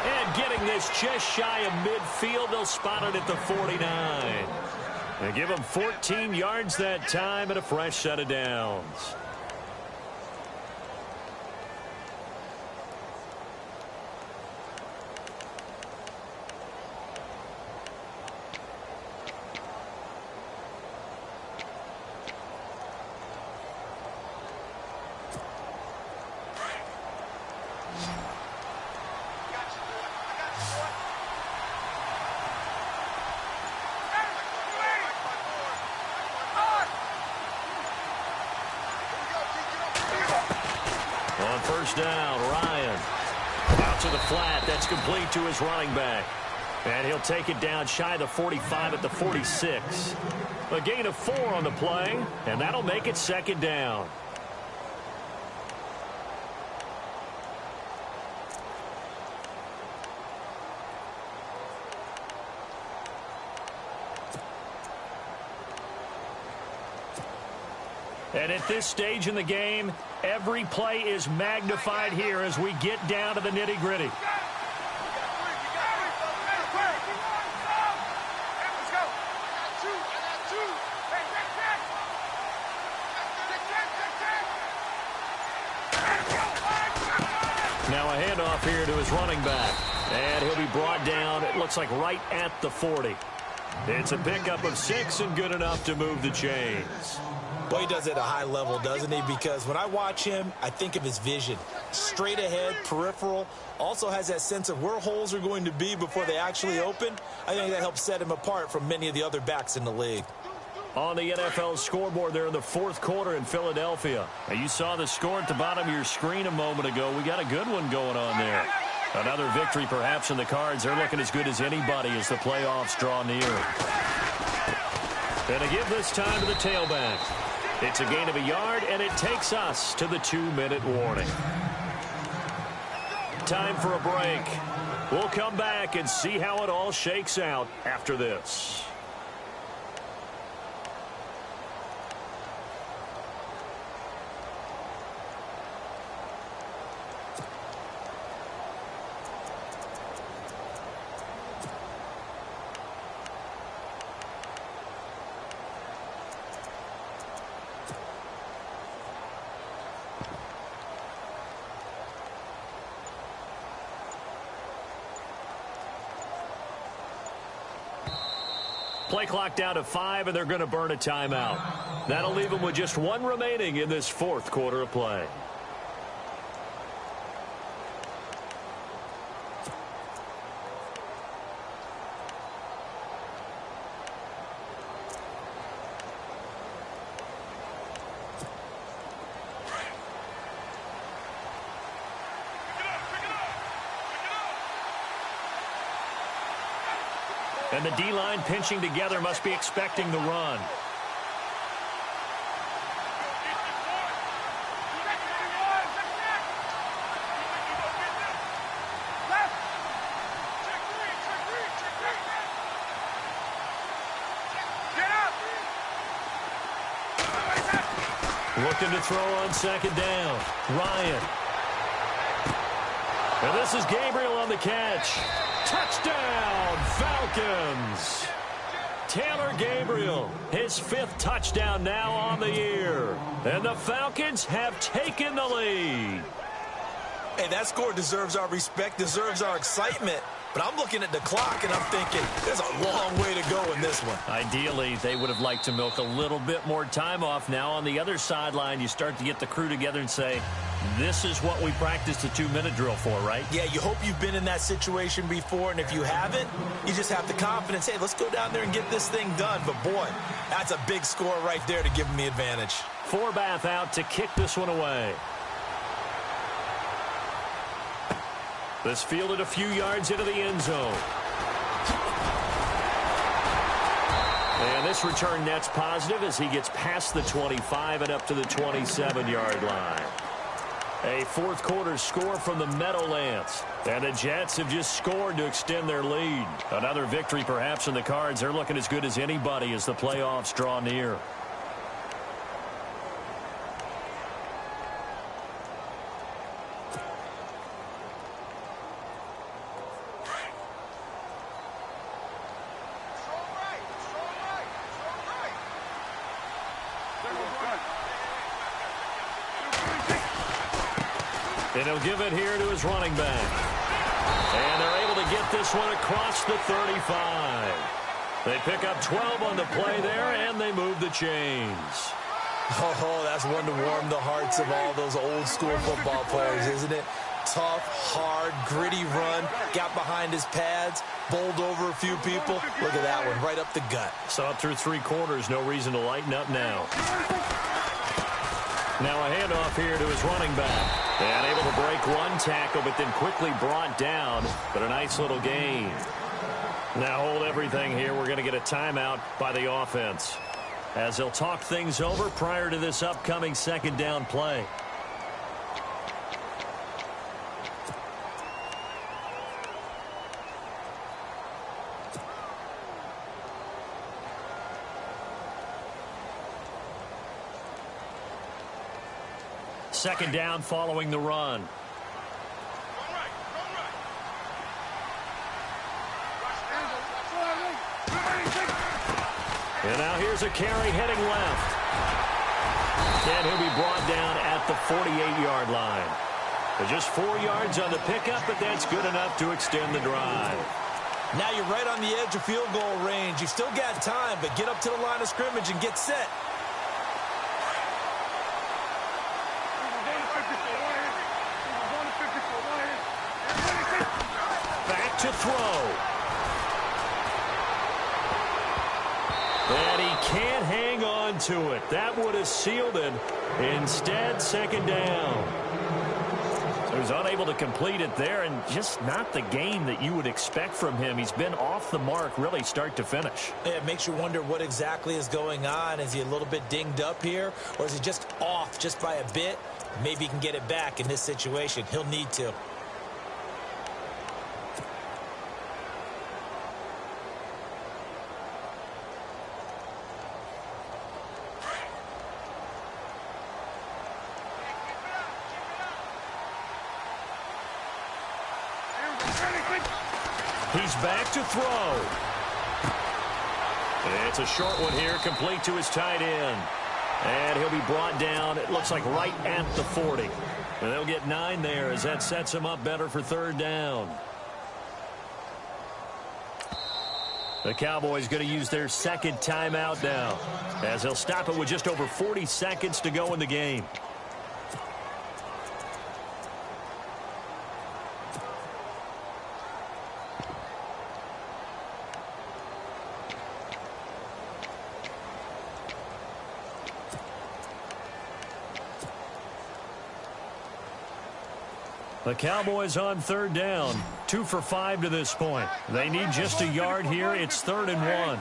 And getting this just shy of midfield, they'll spot it at the 49. They give him 14 yards that time and a fresh set of downs. On first down, Ryan. Out to the flat. That's complete to his running back. And he'll take it down shy of the 45 at the 46. A gain of 4 on the play, and that'll make it second down. And at this stage in the game, every play is magnified here as we get down to the nitty-gritty. Now a handoff here to his running back. And he'll be brought down, it looks like right at the 40. It's a pickup of 6 and good enough to move the chains. Well, he does it at a high level, doesn't he? Because when I watch him, I think of his vision. Straight ahead, peripheral. Also has that sense of where holes are going to be before they actually open. I think that helps set him apart from many of the other backs in the league. On the NFL scoreboard there in the fourth quarter in Philadelphia. Now, you saw the score at the bottom of your screen a moment ago. We got a good one going on there. Another victory perhaps in the cards. They're looking as good as anybody as the playoffs draw near. And to give this time to the tailback. It's a gain of a yard, and it takes us to the 2-minute warning. Time for a break. We'll come back and see how it all shakes out after this. Play clock down to 5, and they're going to burn a timeout. That'll leave them with just 1 remaining in this fourth quarter of play. And the D-line pinching together must be expecting the run. Looking to throw on second down. Ryan. And this is Gabriel on the catch. Touchdown, Falcons. Taylor Gabriel, his 5th touchdown now on the year. And the Falcons have taken the lead. Hey, that score deserves our respect, deserves our excitement. But I'm looking at the clock, and I'm thinking there's a long way to go in this one. Ideally, they would have liked to milk a little bit more time off. Now on the other sideline, you start to get the crew together and say, this is what we practiced a 2-minute drill for, right? Yeah, you hope you've been in that situation before, and if you haven't, you just have the confidence, hey, let's go down there and get this thing done. But, boy, that's a big score right there to give them the advantage. Forbath out to kick this one away. This fielded a few yards into the end zone. And this return net's positive as he gets past the 25 and up to the 27-yard line. A fourth quarter score from the Meadowlands. And the Jets have just scored to extend their lead. Another victory perhaps in the cards. They're looking as good as anybody as the playoffs draw near. And he'll give it here to his running back. And they're able to get this one across the 35. They pick up 12 on the play there, and they move the chains. Oh, that's one to warm the hearts of all those old-school football players, isn't it? Tough, hard, gritty run, got behind his pads, bowled over a few people. Look at that one, right up the gut. So up through 3 quarters, no reason to lighten up now. Now a handoff here to his running back. And able to break one tackle, but then quickly brought down. But a nice little gain. Now hold everything here. We're going to get a timeout by the offense, as they'll talk things over prior to this upcoming second down play. Second down following the run. And now here's a carry heading left. And he'll be brought down at the 48-yard line. Just 4 yards on the pickup, but that's good enough to extend the drive. Now you're right on the edge of field goal range. You've still got time, but get up to the line of scrimmage and get set. Back to throw. And he can't hang on to it. That would have sealed it. Instead, second down. So he's unable to complete it there, and just not the game that you would expect from him. He's been off the mark really start to finish. Yeah, it makes you wonder what exactly is going on. Is he a little bit dinged up here, or is he just off just by a bit? Maybe he can get it back in this situation. He'll need to. He's back to throw. It's a short one here, complete to his tight end. And he'll be brought down, it looks like right at the 40. And they'll get 9 there as that sets him up better for third down. The Cowboys going to use their second timeout now, as they'll stop it with just over 40 seconds to go in the game. The Cowboys on third down, 2 for 5 to this point. They need just a yard here. It's 3rd and 1.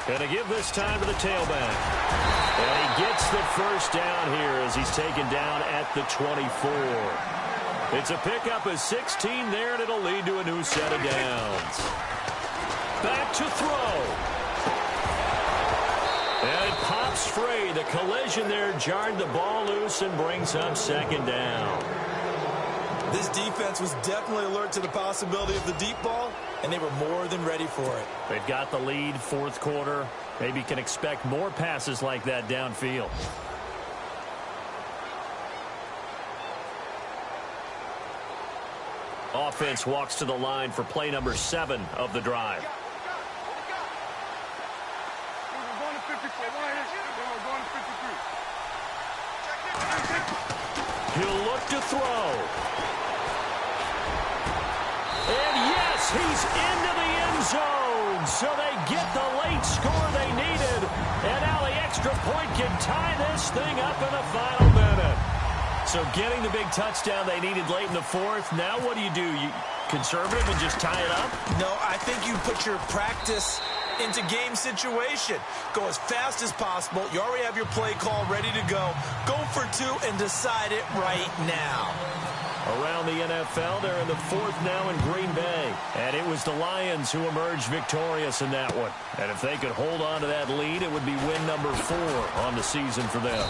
Going to give this time to the tailback. And he gets the first down here as he's taken down at the 24. It's a pickup of 16 there, and it'll lead to a new set of downs. Back to throw. And it pops free. The collision there jarred the ball loose and brings up second down. This defense was definitely alert to the possibility of the deep ball, and they were more than ready for it. They've got the lead, fourth quarter. Maybe can expect more passes like that downfield. Offense walks to the line for play number 7 of the drive. He'll look to throw. And yes, he's into the end zone. So they get the late score they needed. And now the extra point can tie this thing up in the final minute. So getting the big touchdown they needed late in the fourth. Now what do? You conservative and just tie it up? No, I think you put your practice into game situation. Go as fast as possible. You already have your play call ready to go. Go for 2 and decide it right now. Around the NFL, they're in the 4th now in Green Bay. And it was the Lions who emerged victorious in that one. And if they could hold on to that lead, it would be win number 4 on the season for them.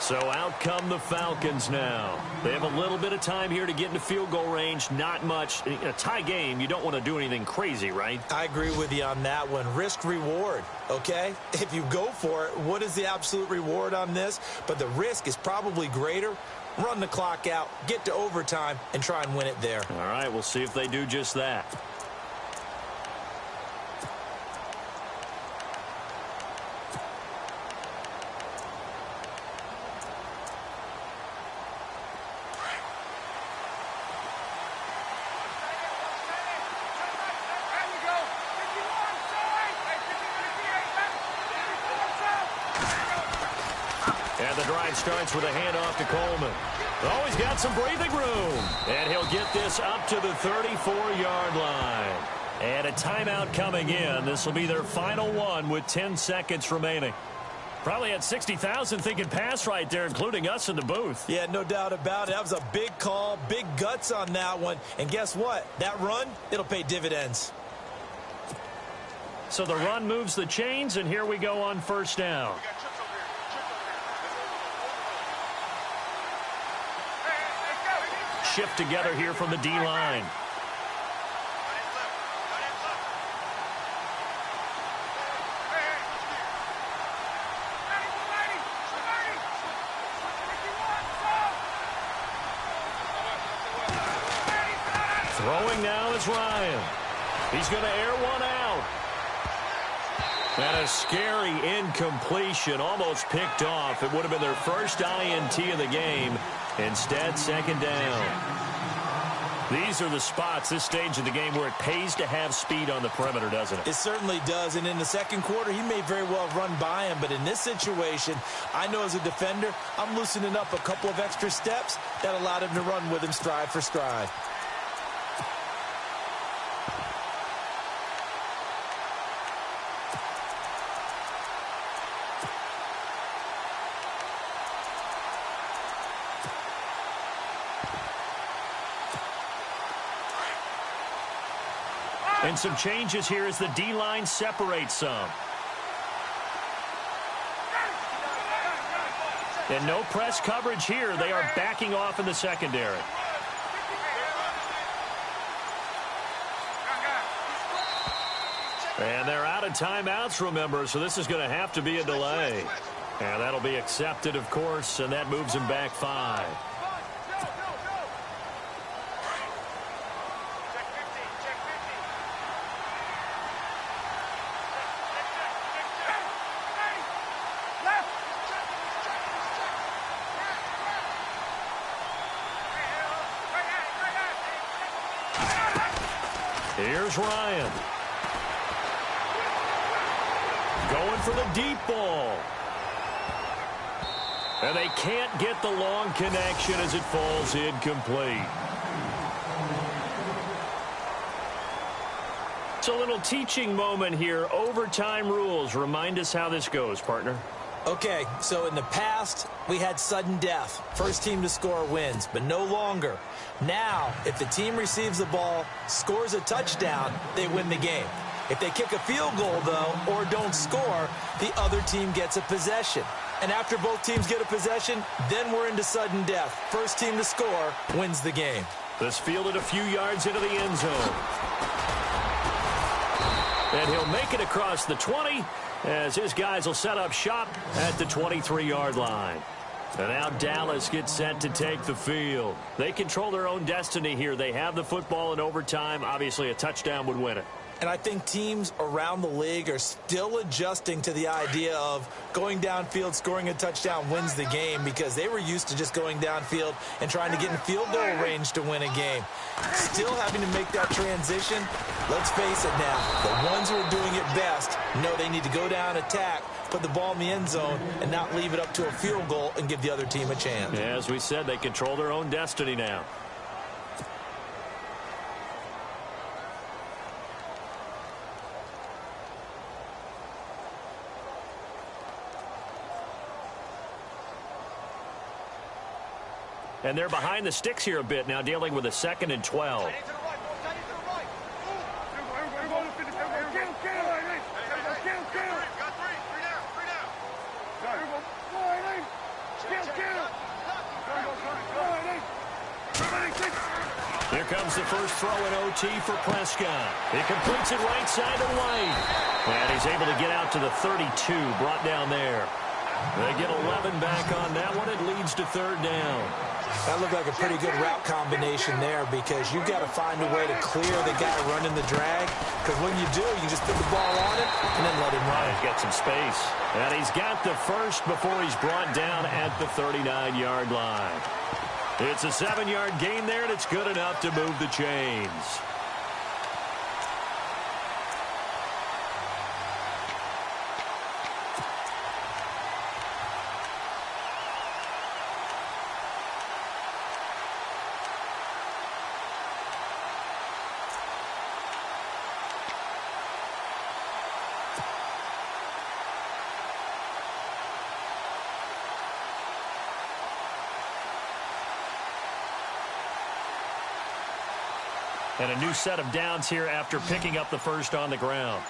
So out come the Falcons now. They have a little bit of time here to get into field goal range. Not much. In a tie game, you don't want to do anything crazy, right? I agree with you on that one. Risk reward, okay? If you go for it, what is the absolute reward on this? But the risk is probably greater. Run the clock out, get to overtime, and try and win it there. All right, we'll see if they do just that. And the drive starts with a handoff to Coleman. Oh, he's got some breathing room. And he'll get this up to the 34-yard line. And a timeout coming in. This will be their final one with 10 seconds remaining. Probably had 60,000 thinking pass right there, including us in the booth. Yeah, no doubt about it. That was a big call, big guts on that one. And guess what? That run, it'll pay dividends. So the run moves the chains, and here we go on first down. Shift together here from the D-line. Throwing now is Ryan. He's going to air one out. And a scary incompletion, almost picked off. It would have been their first INT of the game. Instead, second down. These are the spots, this stage of the game, where it pays to have speed on the perimeter, doesn't it? It certainly does. And in the second quarter, he may very well run by him. But in this situation, I know as a defender, I'm loosening up a couple of extra steps that allowed him to run with him stride for stride. And some changes here as the D-line separates some. And no press coverage here. They are backing off in the secondary. And they're out of timeouts, remember, so this is going to have to be a delay. And that'll be accepted, of course, and that moves him back 5. Here's Ryan. Going for the deep ball. And they can't get the long connection as it falls incomplete. It's a little teaching moment here. Overtime rules. Remind us how this goes, partner. Okay, so in the past, we had sudden death. First team to score wins, but no longer. Now, if the team receives the ball, scores a touchdown, they win the game. If they kick a field goal, though, or don't score, the other team gets a possession. And after both teams get a possession, then we're into sudden death. First team to score wins the game. This fielded a few yards into the end zone. And he'll make it across the 20 as his guys will set up shop at the 23-yard line. And now Dallas gets set to take the field. They control their own destiny here. They have the football in overtime. Obviously, a touchdown would win it. And I think teams around the league are still adjusting to the idea of going downfield, scoring a touchdown wins the game, because they were used to just going downfield and trying to get in field goal range to win a game. Still having to make that transition. Let's face it now, the ones who are doing it best know they need to go down, attack, put the ball in the end zone, and not leave it up to a field goal and give the other team a chance. Yeah, as we said, they control their own destiny now. And they're behind the sticks here a bit now, dealing with a 2nd and 12. Here comes the first throw in OT for Prescott. He completes it right side to White. And he's able to get out to the 32, brought down there. They get 11 back on that one. It leads to 3rd down. That looked like a pretty good route combination there, because you've got to find a way to clear the guy running the drag. Because when you do, you just put the ball on it and then let him run. He's got some space. And he's got the first before he's brought down at the 39-yard line. It's a 7-yard gain there, and it's good enough to move the chains. And a new set of downs here after picking up the first on the ground.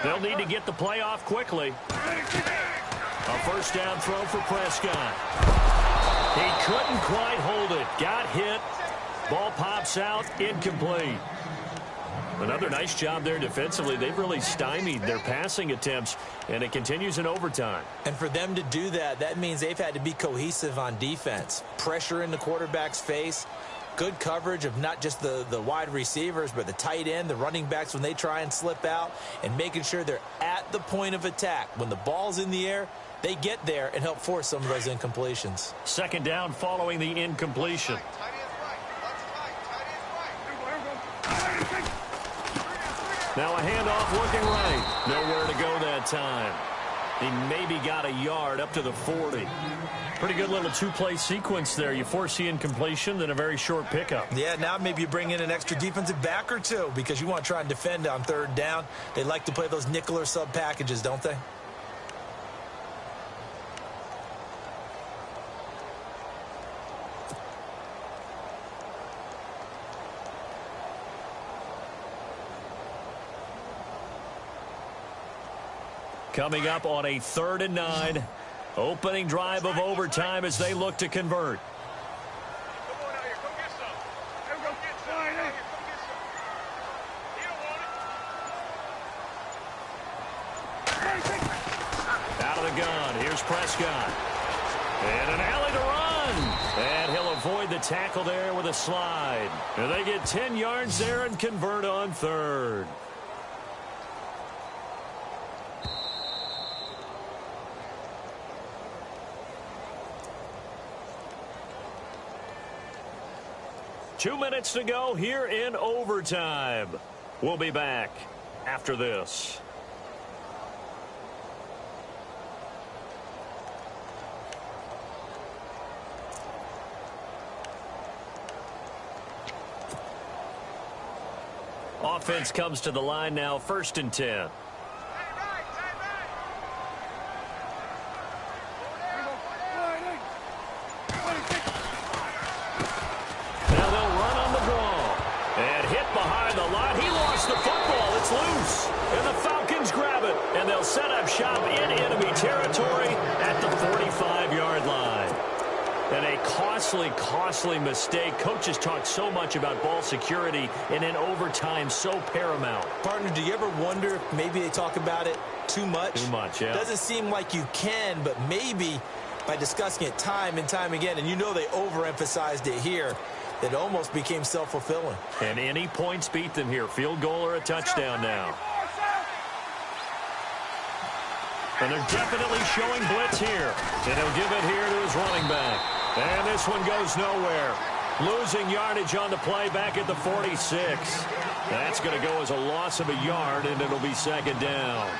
They'll need to get the play off quickly. A first down throw for Prescott. He couldn't quite hold it. Got hit. Ball pops out. Incomplete. Another nice job there defensively. They've really stymied their passing attempts, and it continues in overtime. And for them to do that, that means they've had to be cohesive on defense. Pressure in the quarterback's face. Good coverage of not just the wide receivers, but the tight end, the running backs when they try and slip out, and making sure they're at the point of attack. When the ball's in the air, they get there and help force some of those incompletions. Second down following the incompletion. Now a handoff looking right. Nowhere to go that time. He maybe got a yard up to the 40. Pretty good little two-play sequence there. You force the incompletion, then a very short pickup. Yeah, now maybe you bring in an extra defensive back or two because you want to try and defend on third down. They like to play those nickel or sub packages, don't they? Coming up on a 3rd and 9. Opening drive of overtime as they look to convert. Out of the gun. Here's Prescott. And an alley to run. And he'll avoid the tackle there with a slide. And they get 10 yards there and convert on 3rd. Two minutes to go here in overtime. We'll be back after this. Offense comes to the line now, 1st and 10. Loose, and the Falcons grab it, and they'll set up shop in enemy territory at the 45-yard line. And a costly mistake. Coaches talk so much about ball security, and in overtime, so paramount. Partner, do you ever wonder if maybe they talk about it too much? Too much, yeah. Doesn't seem like you can, but maybe by discussing it time and time again, and you know they overemphasized it here, it almost became self-fulfilling. And any points beat them here. Field goal or a touchdown now. And they're definitely showing blitz here. And he'll give it here to his running back. And this one goes nowhere. Losing yardage on the play back at the 46. That's going to go as a loss of a yard, and it'll be 2nd down.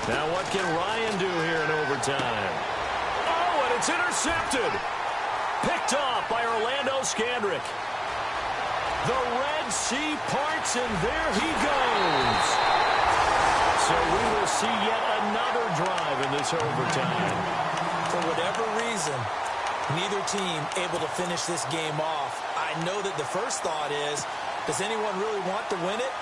Now what can Ryan do here in overtime? Oh, and it's intercepted. Picked off by Orlando Scandrick. The Red Sea parts, and there he goes. So we will see yet another drive in this overtime. For whatever reason, neither team able to finish this game off. I know that the first thought is, does anyone really want to win it?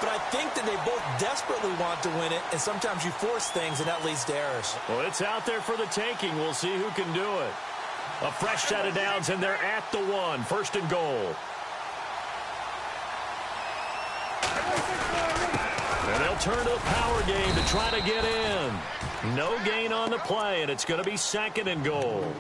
But I think that they both desperately want to win it, and sometimes you force things, and that leads to errors. Well, it's out there for the taking. We'll see who can do it. A fresh set of downs, and they're at the 1. 1st and goal. And they'll turn to the power game to try to get in. No gain on the play, and it's going to be 2nd and goal.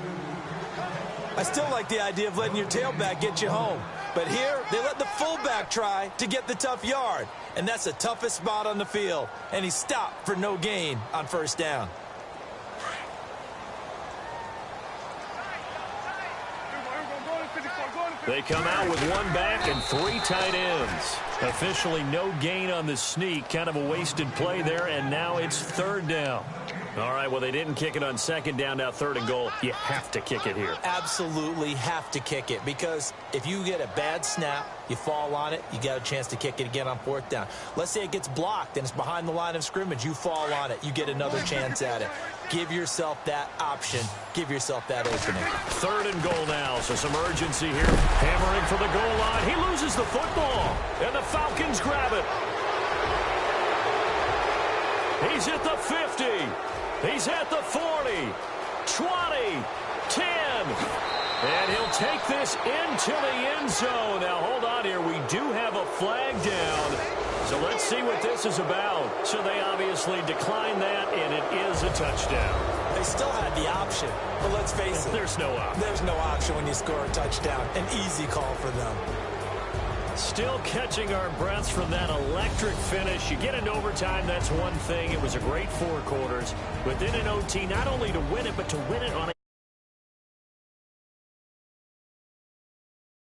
I still like the idea of letting your tailback get you home. But here, they let the fullback try to get the tough yard. And that's the toughest spot on the field. And he stopped for no gain on 1st down. They come out with one back and 3 tight ends. Officially no gain on the sneak. Kind of a wasted play there, and now it's 3rd down. All right, well, they didn't kick it on 2nd down, now 3rd and goal. You have to kick it here. Absolutely have to kick it, because if you get a bad snap, you fall on it, you got a chance to kick it again on 4th down. Let's say it gets blocked and it's behind the line of scrimmage. You fall on it, you get another chance at it. Give yourself that option. Give yourself that opening. 3rd and goal now, so some urgency here. Hammering for the goal line. He loses the football, and the Falcons grab it. He's at the 50. He's at the 40, 20, 10. And he'll take this into the end zone. Now, hold on here. We do have a flag down. So let's see what this is about. So they obviously declined that, and it is a touchdown. They still had the option, but let's face it. There's no option. There's no option when you score a touchdown. An easy call for them. Still catching our breaths from that electric finish. You get into overtime, that's one thing. It was a great 4 quarters. But then in OT, not only to win it, but to win it on